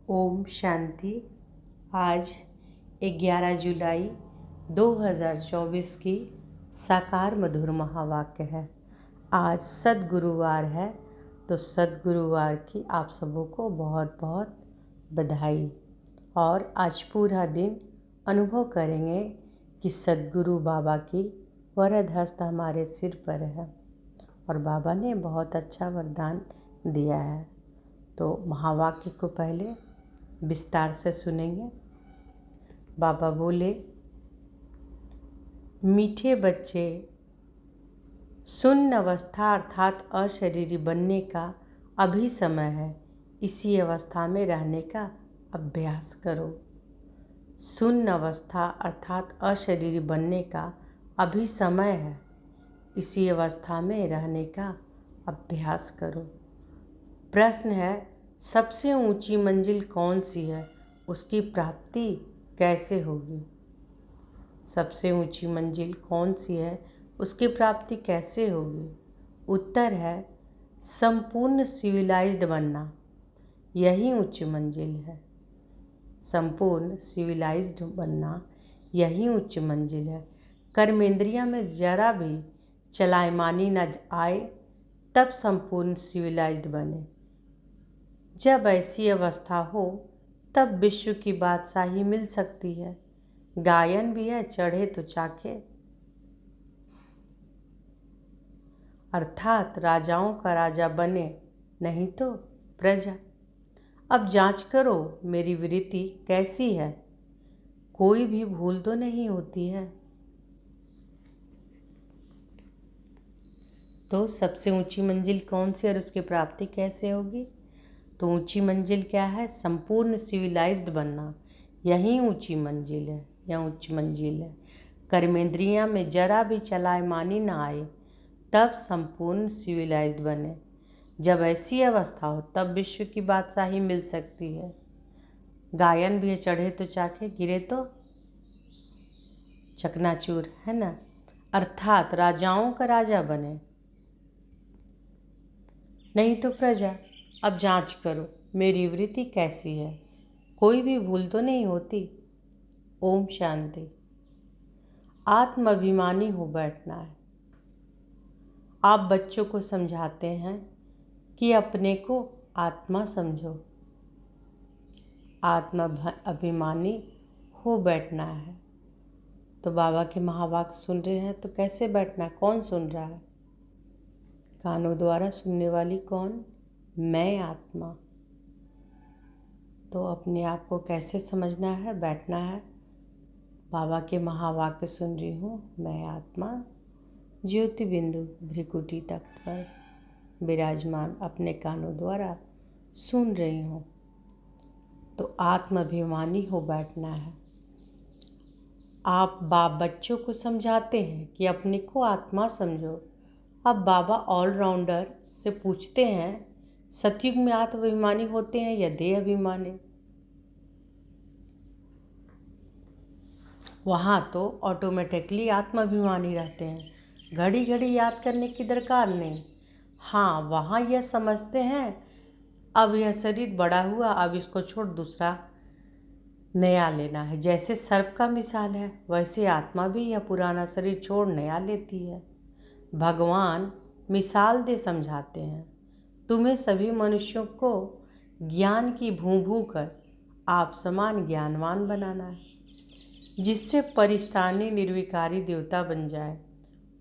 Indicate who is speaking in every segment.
Speaker 1: ओम शांति। आज 11 जुलाई 2024 की साकार मधुर महावाक्य है। आज सद्गुरुवार है, तो सद्गुरुवार की आप सबों को बहुत बहुत बधाई। और आज पूरा दिन अनुभव करेंगे कि सद्गुरु बाबा की वरद हस्त हमारे सिर पर है और बाबा ने बहुत अच्छा वरदान दिया है। तो महावाक्य को पहले विस्तार से सुनेंगे। बाबा बोले, मीठे बच्चे, शून्य अवस्था अर्थात अशरीरी बनने का अभी समय है। इसी अवस्था में रहने का अभ्यास करो। शून्य अवस्था अर्थात अशरीरी बनने का अभी समय है। इसी अवस्था में रहने का अभ्यास करो। प्रश्न है, सबसे ऊंची मंजिल कौन सी है? उसकी प्राप्ति कैसे होगी? सबसे ऊंची मंजिल कौन सी है? उसकी प्राप्ति कैसे होगी? उत्तर है, संपूर्ण सिविलाइज्ड बनना। यही उच्च मंजिल है। संपूर्ण सिविलाइज्ड बनना यही उच्च मंजिल है। कर्मेंद्रिया में जरा भी चलायमानी न आए, तब संपूर्ण सिविलाइज्ड बने। जब ऐसी अवस्था हो तब विश्व की बादशाही मिल सकती है। गायन भी है, चढ़े तो चाखे, अर्थात राजाओं का राजा बने, नहीं तो प्रजा। अब जांच करो मेरी वृत्ति कैसी है, कोई भी भूल तो नहीं होती है। तो सबसे ऊंची मंजिल कौन सी और उसकी प्राप्ति कैसे होगी? तो ऊंची मंजिल क्या है? संपूर्ण सिविलाइज्ड बनना। यही ऊंची मंजिल है, यह उच्च मंजिल है। कर्मेंद्रियां में जरा भी चलायमानी न आए, तब संपूर्ण सिविलाइज्ड बने। जब ऐसी अवस्था हो तब विश्व की बादशाही मिल सकती है। गायन भी है, चढ़े तो चाखे, गिरे तो चकनाचूर, है ना। अर्थात राजाओं का राजा बने, नहीं तो प्रजा। अब जांच करो मेरी वृत्ति कैसी है, कोई भी भूल तो नहीं होती। ओम शांति। आत्माभिमानी हो बैठना है। आप बच्चों को समझाते हैं कि अपने को आत्मा समझो। आत्मा अभिमानी हो बैठना है। तो बाबा के महावाक्य सुन रहे हैं तो कैसे बैठना? कौन सुन रहा है? कानों द्वारा सुनने वाली कौन? मैं आत्मा। तो अपने आप को कैसे समझना है, बैठना है? बाबा के महावाक्य सुन रही हूँ, मैं आत्मा ज्योति बिंदु भ्रिकुटी तख्त पर विराजमान अपने कानों द्वारा सुन रही हूँ। तो आत्माभिमानी हो बैठना है। आप बाप बच्चों को समझाते हैं कि अपने को आत्मा समझो। अब बाबा ऑलराउंडर से पूछते हैं, सतयुग में आत्माभिमानी होते हैं या देह अभिमानी? वहाँ तो ऑटोमेटिकली आत्माभिमानी रहते हैं, घड़ी घड़ी याद करने की दरकार नहीं। हाँ, वहाँ यह समझते हैं अब यह शरीर बड़ा हुआ, अब इसको छोड़ दूसरा नया लेना है। जैसे सर्प का मिसाल है, वैसे आत्मा भी यह पुराना शरीर छोड़ नया लेती है। भगवान मिसाल दे समझाते हैं, तुम्हें सभी मनुष्यों को ज्ञान की भूं कर आप समान ज्ञानवान बनाना है, जिससे परिस्थानी निर्विकारी देवता बन जाए।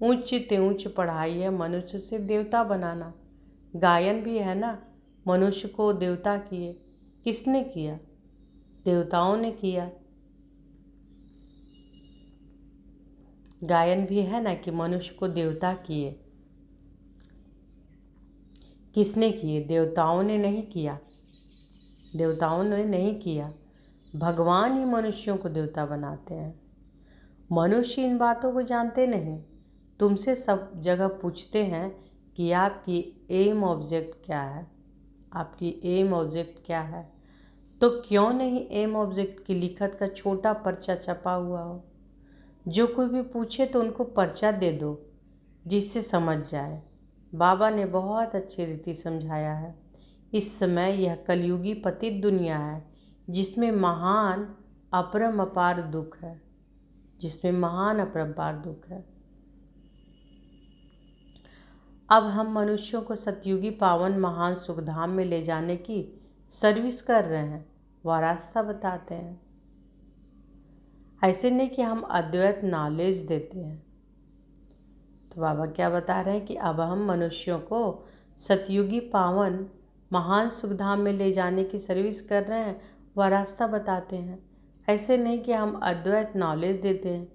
Speaker 1: उच्च ते उच्च पढ़ाई है मनुष्य से देवता बनाना। गायन भी है ना, मनुष्य को देवता किए। किसने किया? देवताओं ने किया। गायन भी है ना कि मनुष्य को देवता किए। किसने किए? देवताओं ने नहीं किया। देवताओं ने नहीं किया, भगवान ही मनुष्यों को देवता बनाते हैं। मनुष्य इन बातों को जानते नहीं। तुमसे सब जगह पूछते हैं कि आपकी एम ऑब्जेक्ट क्या है, आपकी एम ऑब्जेक्ट क्या है। तो क्यों नहीं एम ऑब्जेक्ट की लिखत का छोटा पर्चा छपा हुआ हो? जो कोई भी पूछे तो उनको पर्चा दे दो, जिससे समझ जाए। बाबा ने बहुत अच्छी रीति समझाया है। इस समय यह कलयुगी पतित दुनिया है, जिसमें महान अपरंपार दुख है, जिसमें महान अपरंपार दुख है। अब हम मनुष्यों को सतयुगी पावन महान सुखधाम में ले जाने की सर्विस कर रहे हैं, वह रास्ता बताते हैं। ऐसे नहीं कि हम अद्वैत नॉलेज देते हैं। तो बाबा क्या बता रहे हैं कि अब हम मनुष्यों को सतयुगी पावन महान सुखधाम में ले जाने की सर्विस कर रहे हैं, वह रास्ता बताते हैं। ऐसे नहीं कि हम अद्वैत नॉलेज देते हैं।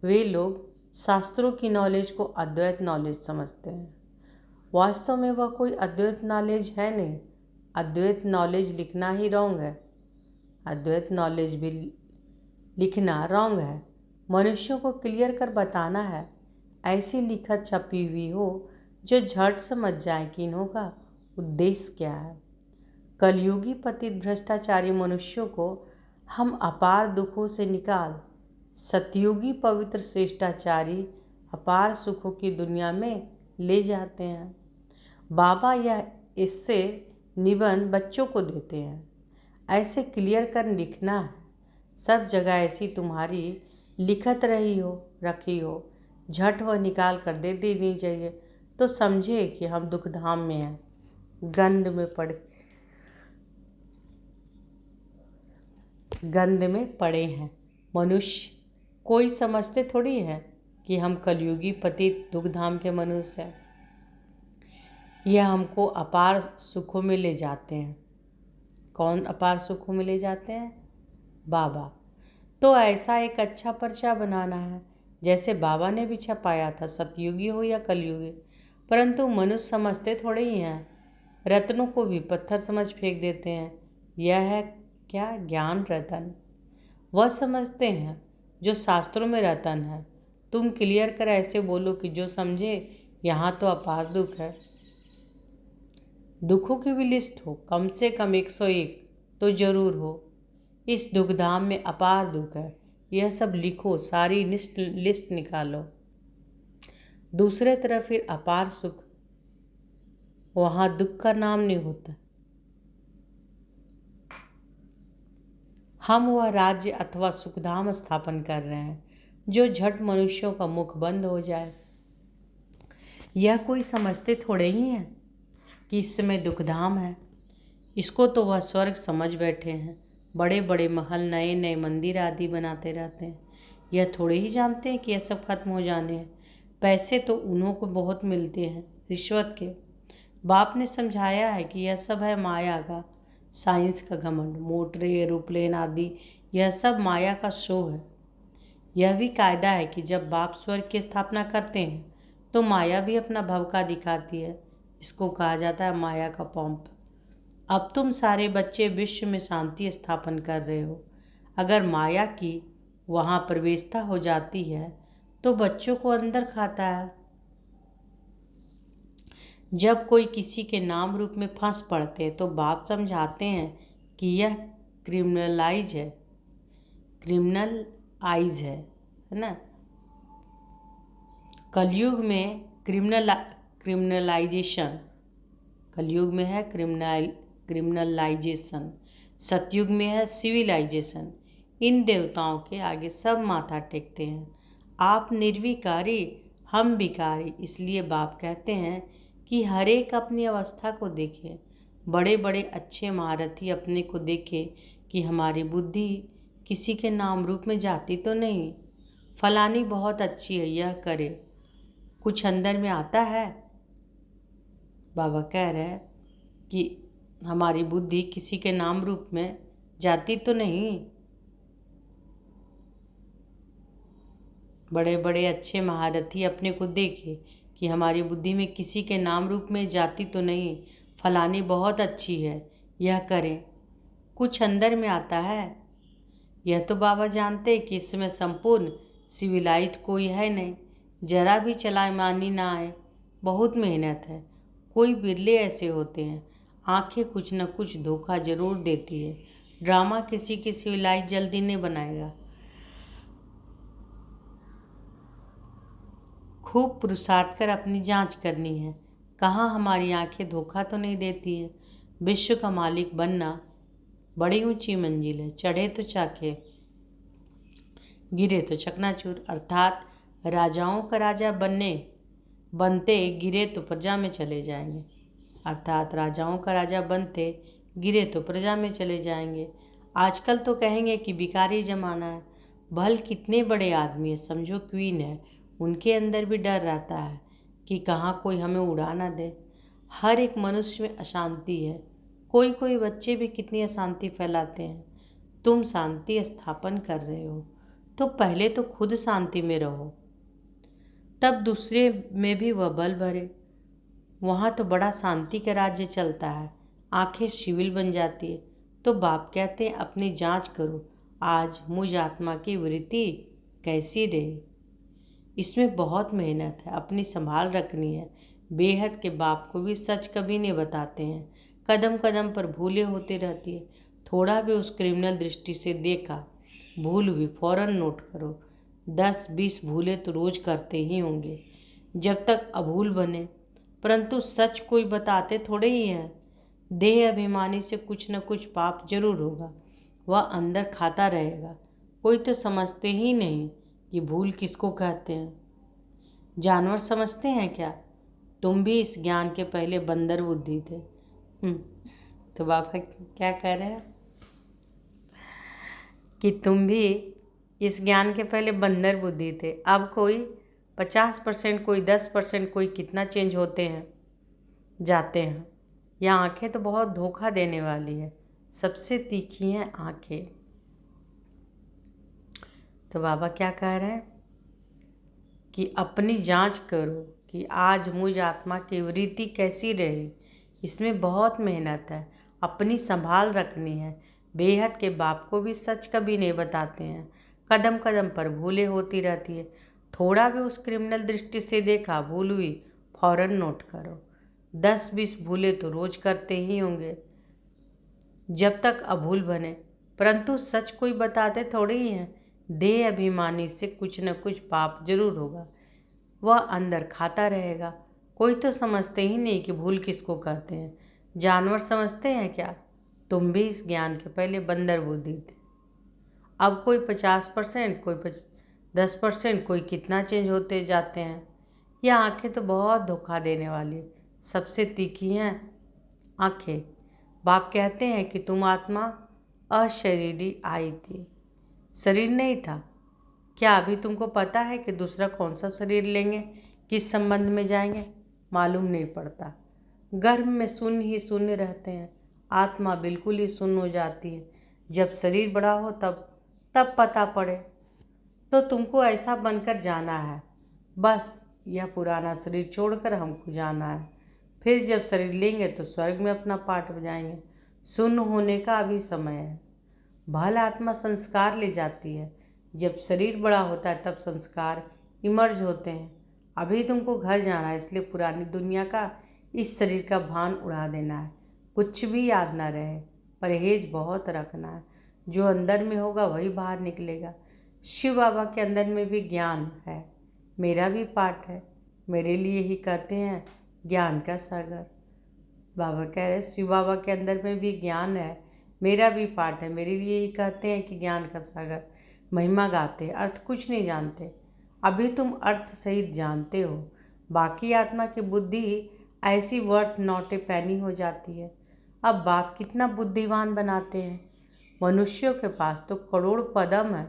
Speaker 1: वे लोग शास्त्रों की नॉलेज को अद्वैत नॉलेज समझते हैं। वास्तव में वह कोई अद्वैत नॉलेज है नहीं। अद्वैत नॉलेज लिखना ही रॉन्ग है। अद्वैत नॉलेज भी लिखना रॉन्ग है। मनुष्यों को क्लियर कर बताना है, ऐसी लिखत छपी हुई हो जो झट समझ जाए कि इन्हों का उद्देश्य क्या है। कलयुगी पतित भ्रष्टाचारी मनुष्यों को हम अपार दुखों से निकाल सतयुगी पवित्र श्रेष्ठाचारी अपार सुखों की दुनिया में ले जाते हैं। बाबा यह इससे निबंध बच्चों को देते हैं। ऐसे क्लियर कर लिखना है। सब जगह ऐसी तुम्हारी लिखत रखी हो, झट वह निकाल कर दे देनी चाहिए, तो समझे कि हम दुखधाम में हैं, गंध में पड़े हैं। मनुष्य कोई समझते थोड़ी है कि हम कलयुगी पतित दुखधाम के मनुष्य हैं। यह हमको अपार सुखों में ले जाते हैं। कौन अपार सुखों में ले जाते हैं? बाबा। तो ऐसा एक अच्छा पर्चा बनाना है, जैसे बाबा ने भी छपाया था, सतयुगी हो या कलयुगी। परंतु मनुष्य समझते थोड़े ही हैं। रत्नों को भी पत्थर समझ फेंक देते हैं। यह है क्या? ज्ञान रतन। वह समझते हैं जो शास्त्रों में रतन है। तुम क्लियर कर ऐसे बोलो कि जो समझे यहाँ तो अपार दुख है। दुखों की भी लिस्ट हो, कम से कम 101 तो जरूर हो। इस दुखधाम में अपार दुख है, यह सब लिखो, सारी लिस्ट निकालो। दूसरे तरफ फिर अपार सुख, वहाँ दुख का नाम नहीं होता। हम वह राज्य अथवा सुखधाम स्थापन कर रहे हैं जो झट मनुष्यों का मुख बंद हो जाए। यह कोई समझते थोड़े ही हैं कि इस समय दुखधाम है। इसको तो वह स्वर्ग समझ बैठे हैं। बड़े बड़े महल, नए नए मंदिर आदि बनाते रहते हैं। यह थोड़े ही जानते हैं कि यह सब खत्म हो जाने हैं। पैसे तो उन्हों को बहुत मिलते हैं, रिश्वत के। बाप ने समझाया है कि यह सब है माया का, साइंस का घमंड। मोटरें, एरोप्लेन आदि यह सब माया का शो है। यह भी कायदा है कि जब बाप स्वर्ग की स्थापना करते हैं तो माया भी अपना भवका दिखाती है। इसको कहा जाता है माया का पंप। अब तुम सारे बच्चे विश्व में शांति स्थापन कर रहे हो। अगर माया की वहाँ प्रवेशता हो जाती है तो बच्चों को अंदर खाता है। जब कोई किसी के नाम रूप में फंस पड़ते हैं तो बाप समझाते हैं कि यह क्रिमिनल आइज है ना। कलयुग में क्रिमिनलाइजेशन, कलयुग में है क्रिमिनलाइजेशन, सतयुग में है सिविलाइजेशन। इन देवताओं के आगे सब माथा टेकते हैं। आप निर्विकारी, हम विकारी। इसलिए बाप कहते हैं कि हर एक अपनी अवस्था को देखे। बड़े बड़े अच्छे महारथी अपने को देखे कि हमारी बुद्धि किसी के नाम रूप में जाती तो नहीं। फलानी बहुत अच्छी है, यह करे, कुछ अंदर में आता है। बाबा कह रहे हैं कि हमारी बुद्धि किसी के नाम रूप में जाती तो नहीं। बड़े बड़े अच्छे महारथी अपने को देखे कि हमारी बुद्धि में किसी के नाम रूप में जाती तो नहीं। फलानी बहुत अच्छी है, यह करें, कुछ अंदर में आता है। यह तो बाबा जानते हैं कि इसमें संपूर्ण सिविलाइज्ड कोई है नहीं। जरा भी चलामानी ना आए, बहुत मेहनत है। कोई बिरले ऐसे होते हैं, आंखें कुछ न कुछ धोखा जरूर देती है। ड्रामा किसी की सिविलाइज जल्दी नहीं बनाएगा। खूब पुरुषार्थ कर अपनी जांच करनी है, कहाँ हमारी आंखें धोखा तो नहीं देती है। विश्व का मालिक बनना बड़ी ऊंची मंजिल है, चढ़े तो चाके, गिरे तो चकनाचूर। अर्थात राजाओं का राजा बनते गिरे तो प्रजा में चले जाएंगे। अर्थात राजाओं का राजा बनते गिरे तो प्रजा में चले जाएंगे। आजकल तो कहेंगे कि भिखारी जमाना है। भल कितने बड़े आदमी है, समझो क्वीन है, उनके अंदर भी डर रहता है कि कहाँ कोई हमें उड़ा ना दे। हर एक मनुष्य में अशांति है। कोई कोई बच्चे भी कितनी अशांति फैलाते हैं। तुम शांति स्थापन कर रहे हो तो पहले तो खुद शांति में रहो, तब दूसरे में भी वह बल भरे। वहाँ तो बड़ा शांति का राज्य चलता है। आंखें शिविल बन जाती है तो बाप कहते हैं अपनी जांच करो, आज मुझ आत्मा की वृत्ति कैसी रही। इसमें बहुत मेहनत है, अपनी संभाल रखनी है। बेहद के बाप को भी सच कभी नहीं बताते हैं। कदम कदम पर भूलें होती रहती है। थोड़ा भी उस क्रिमिनल दृष्टि से देखा, भूल हुई फौरन नोट करो। 10-20 भूलें तो रोज करते ही होंगे जब तक अभूल बने। परंतु सच कोई बताते थोड़े ही हैं। देह अभिमानी से कुछ न कुछ पाप जरूर होगा, वह अंदर खाता रहेगा। कोई तो समझते ही नहीं कि भूल किसको कहते हैं। जानवर समझते हैं क्या? तुम भी इस ज्ञान के पहले बंदर बुद्धि थे। तो बाबा क्या कह रहे हैं कि तुम भी इस ज्ञान के पहले बंदर बुद्धि थे। अब कोई 50%, कोई 10%, कोई कितना चेंज होते हैं जाते हैं। यह आंखें तो बहुत धोखा देने वाली है, सबसे तीखी हैं आंखें। तो बाबा क्या कह रहे हैं कि अपनी जांच करो कि आज मुझ आत्मा की वृत्ति कैसी रही। इसमें बहुत मेहनत है, अपनी संभाल रखनी है। बेहद के बाप को भी सच कभी नहीं बताते हैं। कदम कदम पर भूलें होती रहती है। थोड़ा भी उस क्रिमिनल दृष्टि से देखा, भूल हुई फौरन नोट करो। 10-20 भूलें तो रोज करते ही होंगे जब तक अभूल बने। परंतु सच कोई बताते थोड़े ही हैं। देह अभिमानी से कुछ न कुछ पाप जरूर होगा, वह अंदर खाता रहेगा। कोई तो समझते ही नहीं कि भूल किसको कहते हैं। जानवर समझते हैं क्या? तुम भी इस ज्ञान के पहले बंदर बुद्धि थे। अब कोई 50%, कोई 10%, कोई कितना चेंज होते जाते हैं। यह आंखें तो बहुत धोखा देने वाली, सबसे तीखी हैं आंखें। बाप कहते हैं कि तुम आत्मा अशरीरी आई थी, शरीर नहीं था। क्या अभी तुमको पता है कि दूसरा कौन सा शरीर लेंगे, किस संबंध में जाएंगे? मालूम नहीं पड़ता। गर्भ में शून्य ही शून्य रहते हैं, आत्मा बिल्कुल ही शून्य हो जाती है। जब शरीर बड़ा हो तब पता पड़े। तो तुमको ऐसा बनकर जाना है, बस यह पुराना शरीर छोड़कर हमको जाना है। फिर जब शरीर लेंगे तो स्वर्ग में अपना पाठ बजाएंगे। शून्य होने का अभी समय है। भल आत्मा संस्कार ले जाती है। जब शरीर बड़ा होता है तब संस्कार इमर्ज होते हैं। अभी तुमको घर जाना है, इसलिए पुरानी दुनिया का, इस शरीर का भान उड़ा देना है। कुछ भी याद ना रहे, परहेज बहुत रखना है। जो अंदर में होगा वही बाहर निकलेगा। शिव बाबा के अंदर में भी ज्ञान है, मेरा भी पाठ है। मेरे लिए ही कहते हैं ज्ञान का सागर। बाबा कह रहे शिव बाबा के अंदर में भी ज्ञान है, मेरा भी पाठ है। मेरे लिए ही कहते हैं कि ज्ञान का सागर। महिमा गाते हैं, अर्थ कुछ नहीं जानते। अभी तुम अर्थ सहित जानते हो। बाकी आत्मा की बुद्धि ऐसी वर्थ नौटे पैनी हो जाती है। अब बाप कितना बुद्धिमान बनाते हैं। मनुष्यों के पास तो करोड़ पदम है।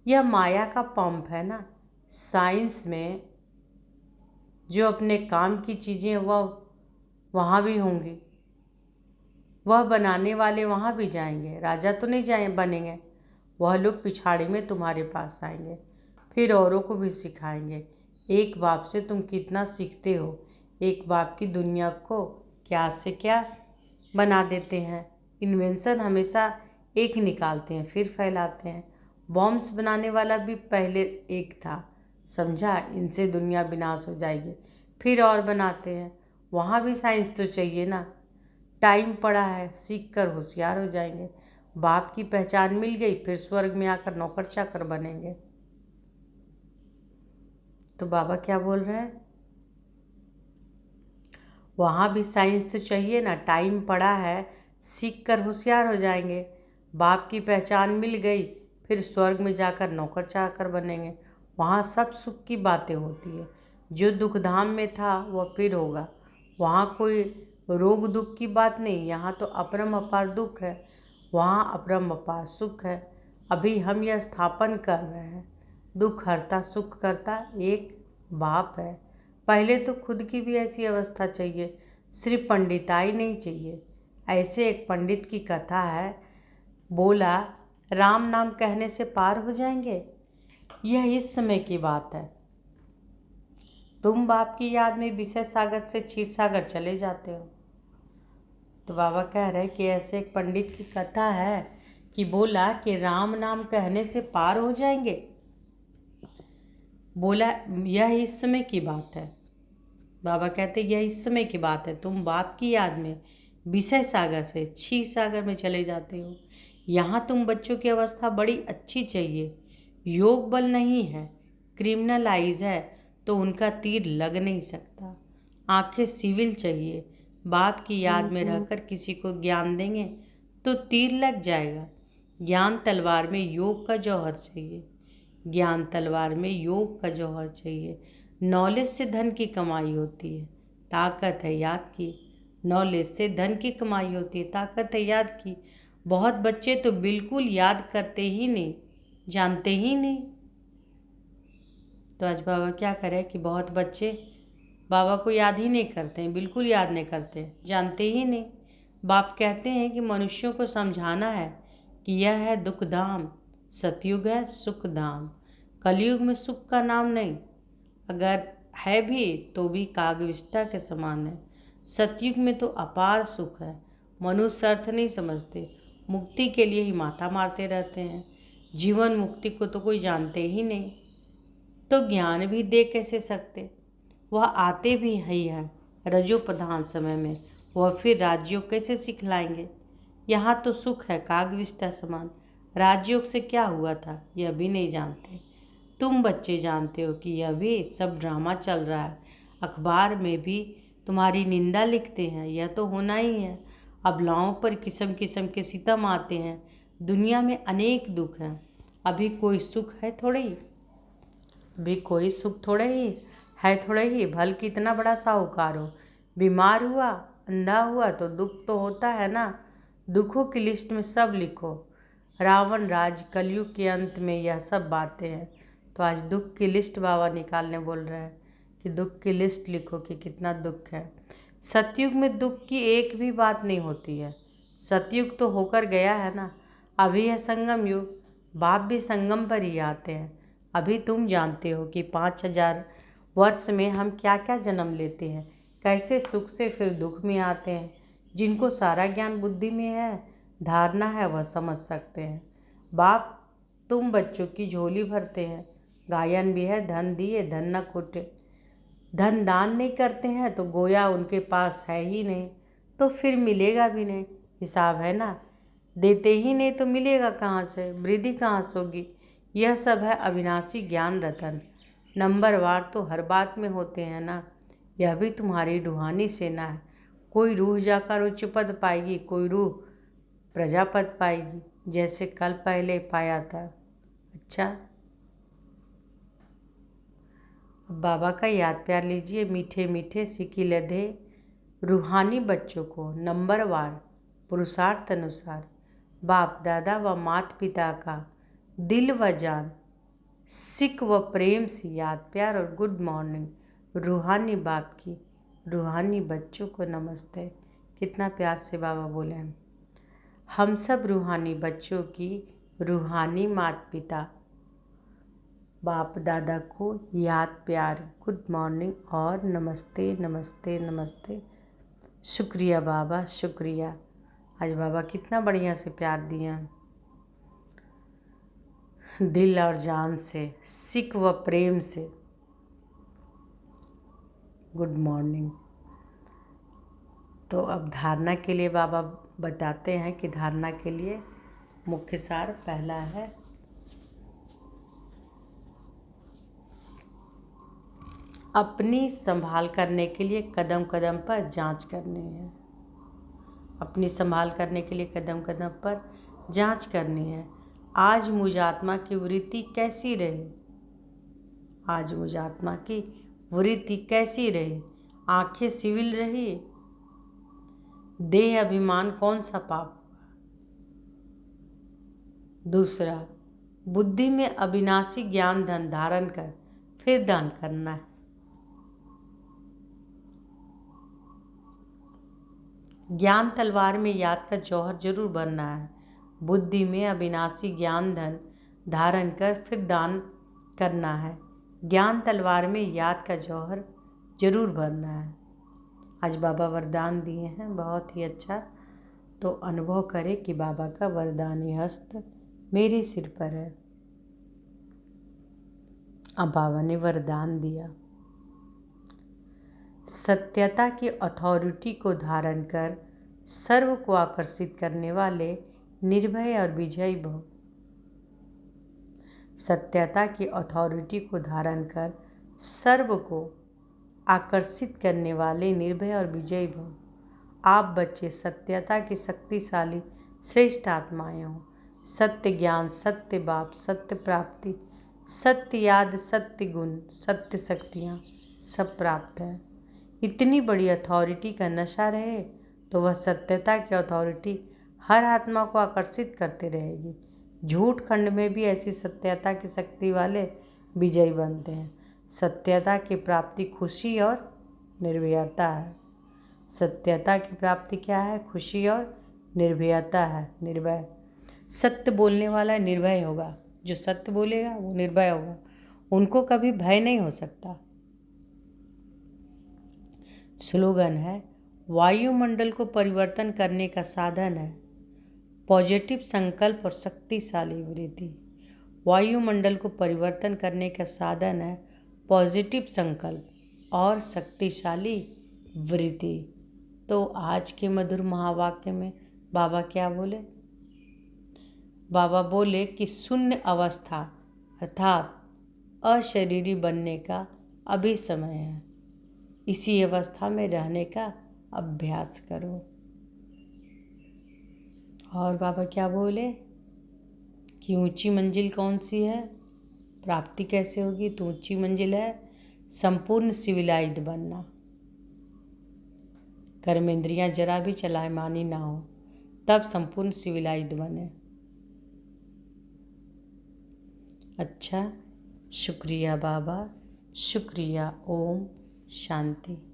Speaker 1: यह माया का पंप है ना। साइंस में जो अपने काम की चीज़ें वह वहाँ भी होंगी, वह बनाने वाले वहाँ भी जाएंगे। राजा तो नहीं बनेंगे, वह लोग पिछाड़ी में तुम्हारे पास आएंगे, फिर औरों को भी सिखाएंगे। एक बाप से तुम कितना सीखते हो। एक बाप की दुनिया को क्या से क्या बना देते हैं। इन्वेंशन हमेशा एक निकालते हैं फिर फैलाते हैं। बॉम्ब्स बनाने वाला भी पहले एक था, समझा। इनसे दुनिया विनाश हो जाएगी, फिर और बनाते हैं। वहाँ भी साइंस तो चाहिए ना। टाइम पड़ा है, सीख कर होशियार हो जाएंगे। बाप की पहचान मिल गई, फिर स्वर्ग में आकर नौकर चाकर बनेंगे। तो बाबा क्या बोल रहे हैं? वहाँ भी साइंस तो चाहिए ना। टाइम पड़ा है, सीख कर होशियार हो जाएंगे। बाप की पहचान मिल गई, फिर स्वर्ग में जाकर नौकर चाकर बनेंगे। वहाँ सब सुख की बातें होती है। जो दुख धाम में था वह फिर होगा। वहाँ कोई रोग दुख की बात नहीं, यहाँ तो अपरम अपार दुख है, वहाँ अपरम अपार सुख है। अभी हम यह स्थापन कर रहे हैं, दुख हरता सुख करता एक बाप है। पहले तो खुद की भी ऐसी अवस्था चाहिए, सिर्फ पंडिताई नहीं चाहिए। ऐसे एक पंडित की कथा है, बोला राम नाम कहने से पार हो जाएंगे। यह इस समय की बात है। तुम बाप की याद में विषय सागर से क्षीर सागर चले जाते हो। तो बाबा कह रहे कि ऐसे एक पंडित की कथा है कि बोला कि राम नाम कहने से पार हो जाएंगे। बोला यह इस समय की बात है। बाबा कहते यह इस समय की बात है। तुम बाप की याद में विषय सागर से क्षीर सागर में चले जाते हो। यहाँ तुम बच्चों की अवस्था बड़ी अच्छी चाहिए। योग बल नहीं है, क्रिमिनल आइज है तो उनका तीर लग नहीं सकता। आंखें सिविल चाहिए। बाप की याद में रहकर किसी को ज्ञान देंगे तो तीर लग जाएगा। ज्ञान तलवार में योग का जौहर चाहिए। ज्ञान तलवार में योग का जौहर चाहिए। नॉलेज से धन की कमाई होती है, ताकत है याद की। नॉलेज से धन की कमाई होती है, ताकत है याद की। बहुत बच्चे तो बिल्कुल याद करते ही नहीं, जानते ही नहीं। तो आज बाबा क्या करें कि बहुत बच्चे बाबा को याद ही नहीं करते हैं, बिल्कुल याद नहीं करते, जानते ही नहीं। बाप कहते हैं कि मनुष्यों को समझाना है कि यह है दुख धाम, सतयुग है सुख धाम। कलयुग में सुख का नाम नहीं, अगर है भी तो भी कागविष्टा के समान है। सतयुग में तो अपार सुख है। मनुष्य अर्थ नहीं समझते, मुक्ति के लिए ही माथा मारते रहते हैं। जीवन मुक्ति को तो कोई जानते ही नहीं, तो ज्ञान भी दे कैसे सकते। वह आते भी ही हैं रजो प्रधान समय में, वह फिर राजयोग कैसे सिखलाएंगे। यहाँ तो सुख है कागविष्टा समान। राजयोग से क्या हुआ था यह भी नहीं जानते। तुम बच्चे जानते हो कि यह भी सब ड्रामा चल रहा है। अखबार में भी तुम्हारी निंदा लिखते हैं, यह तो होना ही है। अबलाओं पर किस्म किस्म के सितम आते हैं। दुनिया में अनेक दुख हैं, अभी कोई सुख है थोड़े ही। अभी कोई सुख थोड़े ही है, थोड़े ही। भल कितना बड़ा साहूकार हो, बीमार हुआ अंधा हुआ तो दुख तो होता है ना। दुखों की लिस्ट में सब लिखो। रावण राज कलयुग के अंत में यह सब बातें हैं। तो आज दुख की लिस्ट बाबा निकालने बोल रहे हैं कि दुख की लिस्ट लिखो कि कितना दुख है। सतयुग में दुख की एक भी बात नहीं होती है। सतयुग तो होकर गया है ना, अभी है संगम युग। बाप भी संगम पर ही आते हैं। अभी तुम जानते हो कि 5000 वर्ष में हम क्या क्या जन्म लेते हैं, कैसे सुख से फिर दुख में आते हैं। जिनको सारा ज्ञान बुद्धि में है, धारणा है, वह समझ सकते हैं। बाप तुम बच्चों की झोली भरते हैं। गायन भी है, धन दिए धन न खुटे। धन दान नहीं करते हैं तो गोया उनके पास है ही नहीं, तो फिर मिलेगा भी नहीं। हिसाब है ना, देते ही नहीं तो मिलेगा कहाँ से, वृद्धि कहाँ से होगी। यह सब है अविनाशी ज्ञान रतन। नंबरवार तो हर बात में होते हैं ना। यह भी तुम्हारी रूहानी सेना है। कोई रूह जाकर उच्च पद पाएगी, कोई रूह प्रजापद पाएगी, जैसे कल पहले पाया था। अच्छा, अब बाबा का याद प्यार लीजिए। मीठे मीठे सिकी लधे रूहानी बच्चों को नंबरवार पुरुषार्थ अनुसार बाप दादा व माता पिता का दिल व जान सिक व प्रेम से याद प्यार और गुड मॉर्निंग। रूहानी बाप की रूहानी बच्चों को नमस्ते। कितना प्यार से बाबा बोले हैं। हम सब रूहानी बच्चों की रूहानी माता पिता बाप दादा को याद प्यार, गुड मॉर्निंग और नमस्ते नमस्ते नमस्ते। शुक्रिया बाबा, शुक्रिया। आज बाबा कितना बढ़िया से प्यार दिया, दिल और जान से, सिक व प्रेम से। Good morning. तो अब धारणा के लिए बाबा बताते हैं कि धारणा के लिए मुख्य सार पहला है अपनी संभाल करने के लिए कदम कदम पर जांच करनी है। अपनी संभाल करने के लिए कदम कदम पर जांच करनी है। आज मुझ आत्मा की वृत्ति कैसी रही? आज मुझ आत्मा की वृत्ति कैसी रही? आंखें सिविल रही? देह अभिमान कौन सा पाप? दूसरा, बुद्धि में अविनाशी ज्ञान धन धारण कर फिर दान करना है। ज्ञान तलवार में याद का जौहर जरूर बनना है। बुद्धि में अविनाशी ज्ञान धन धारण कर फिर दान करना है। ज्ञान तलवार में याद का जौहर जरूर भरना है। आज बाबा वरदान दिए हैं, बहुत ही अच्छा। तो अनुभव करें कि बाबा का वरदानी हस्त मेरे सिर पर है। अब बाबा ने वरदान दिया, सत्यता की अथॉरिटी को धारण कर सर्व को आकर्षित करने वाले निर्भय और विजयी भव। सत्यता की अथॉरिटी को धारण कर सर्व को आकर्षित करने वाले निर्भय और विजयी भव। आप बच्चे सत्यता की शक्तिशाली श्रेष्ठ आत्माएं हो। सत्य ज्ञान, सत्य बाप, सत्य प्राप्ति, सत्य याद, सत्य गुण, सत्य शक्तियाँ सब प्राप्त है। इतनी बड़ी अथॉरिटी का नशा रहे तो वह सत्यता की अथॉरिटी हर आत्मा को आकर्षित करते रहेगी। झूठ खंड में भी ऐसी सत्यता की शक्ति वाले विजयी बनते हैं। सत्यता की प्राप्ति खुशी और निर्भयता है। सत्यता की प्राप्ति क्या है? खुशी और निर्भयता है। निर्भय, सत्य बोलने वाला निर्भय होगा। जो सत्य बोलेगा वो निर्भय होगा, उनको कभी भय नहीं हो सकता। स्लोगन है, वायुमंडल को परिवर्तन करने का साधन है पॉजिटिव संकल्प और शक्तिशाली वृत्ति। वायुमंडल को परिवर्तन करने का साधन है पॉजिटिव संकल्प और शक्तिशाली वृत्ति। तो आज के मधुर महावाक्य में बाबा क्या बोले? बाबा बोले कि शून्य अवस्था अर्थात अशरीरी बनने का अभी समय है। इसी अवस्था में रहने का अभ्यास करो। और बाबा क्या बोले कि ऊंची मंजिल कौन सी है? प्राप्ति कैसे होगी? तो ऊंची मंजिल है संपूर्ण सिविलाइज्ड बनना। कर्मेंद्रियां जरा भी चलायमानी ना हो, तब संपूर्ण सिविलाइज्ड बने। अच्छा, शुक्रिया बाबा, शुक्रिया। ओम शांति।